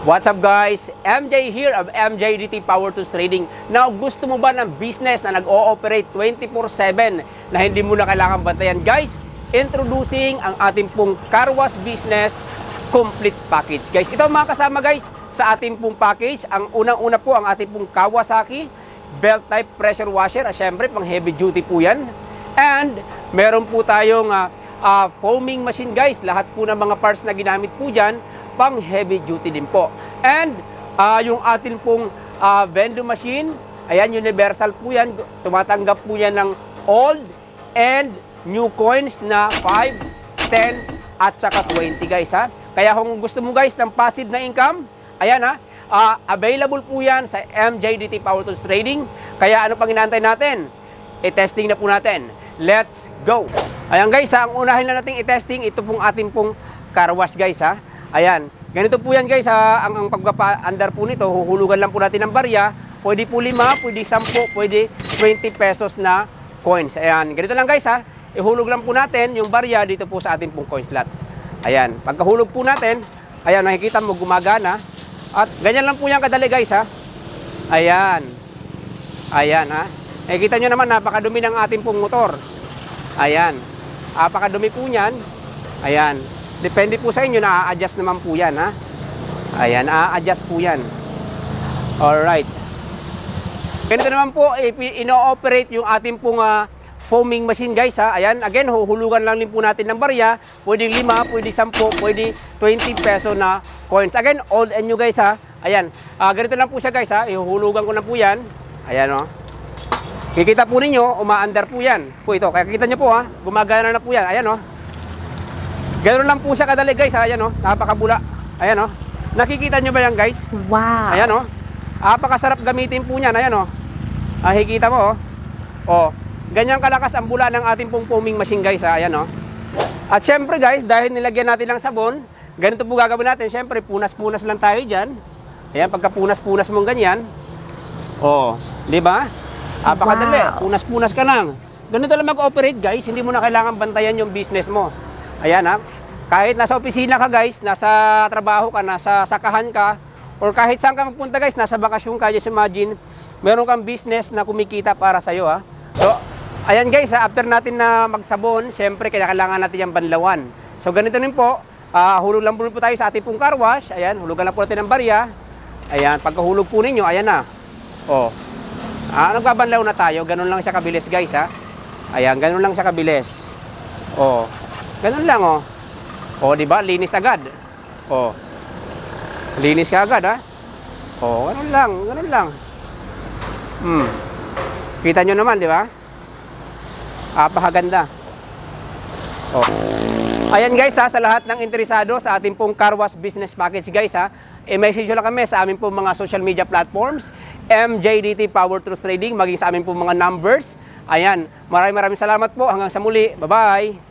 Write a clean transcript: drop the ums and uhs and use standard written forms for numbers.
What's up guys? MJ here of MJDT Power Tools Trading. Now, gusto mo ba ng business na nag-ooperate 24/7 na hindi mo na kailangan bantayan? Guys, introducing ang ating pong car wash business complete package. Guys, ito ang mga kasama guys sa ating pong package. Ang unang-una po ang ating pong Kawasaki belt type pressure washer. Syempre, pang heavy duty po yan. And meron po tayong foaming machine guys. Lahat po ng mga parts na ginamit po dyan, pang heavy duty din po. And yung atin pong vending machine, ayan, universal po yan. Tumatanggap po yan ng old and new coins na 5, 10 at saka 20 guys ha. Kaya kung gusto mo guys ng passive na income, ayan ha, available po yan sa MJDT Power Tools Trading. Kaya ano pang inaantay natin? I-testing na po natin. Let's go! Ayan guys, ang unahin na natin i-testing, ito pong ating pong car wash guys ha. Ayan, ganito po yan guys, ang pagpapa-andar po nito, huhulugan lang po natin ng barya. Pwede po 5, pwede 10, pwede 20 pesos na coins. Ayan, ganito lang guys ha, ihulog lang po natin yung barya dito po sa ating pong coin slot. Ayan, pagkahulog po natin, ayan, nakikita mo gumagana. At ganyan lang po yan kadali guys ha. Ayan, ayan ha. Nakikita nyo naman, napakadumi ng ating pong motor. Ayan, napakadumi po yan. Ayan. Depende po sa inyo, na-adjust naman po yan, ha? Ayan, na-adjust po yan. Alright. Ganito naman po, ino-operate yung ating pong foaming machine, guys, ha? Ayan, again, huhulugan lang din po natin ng barya. Pwede 5, pwede 10, pwede 20 peso na coins. Again, old and new, guys, ha? Ayan, ganito lang po siya, guys, ha? Ihuhulugan ko na po yan. Ayan, o. Kikita po ninyo, umaandar po yan. Po ito, kaya kikita nyo po, ha? Gumagana na po yan. Ayan, o. Ganoon lang po siya kadali guys, ayan o, napakabula. Ayan o, nakikita nyo ba yan guys? Wow! Ayan o, napakasarap gamitin po niyan, ayan o. Nakikita mo o, ganyan kalakas ang bula ng ating pong foaming machine guys, ayan o. At syempre guys, dahil nilagyan natin ng sabon, ganito po gagawin natin, syempre punas-punas lang tayo dyan. Ayan, pagka punas-punas mong ganyan, o, di ba? Napakadali, punas-punas ka lang. Ganito lang mag-operate guys, hindi mo na kailangan bantayan yung business mo. Ayan ha, kahit nasa opisina ka guys, nasa trabaho ka, nasa sakahan ka, or kahit saan ka magpunta guys, nasa bakasyon ka, just imagine, meron kang business na kumikita para sa'yo ha. So, ayan guys, after natin na magsabon, syempre kailangan natin yung banlawan. So, ganito rin po, hulog lang po tayo sa ating pong car wash, ayan, hulugan lang po natin ng barya. Ayan, pagkahulog po ninyo, ayan na. O, nagbabanlaw na tayo, ganun lang siya kabilis guys ha. Ayan, ganun lang siya kabilis. O, ganun lang oh. Oh, di ba? Linis agad. Oh. Linis ka agad ha. Oh, ganun lang, ganun lang. Kita nyo naman, di ba? Napakaganda. Oh. Ayan guys ha, sa lahat ng interesado sa ating pong car wash business package guys ha, i-message lang kami sa aming pong mga social media platforms, MJDT Power Tools Trading, maging sa aming pong mga numbers. Ayan, maraming salamat po. Hanggang sa muli. Bye-bye!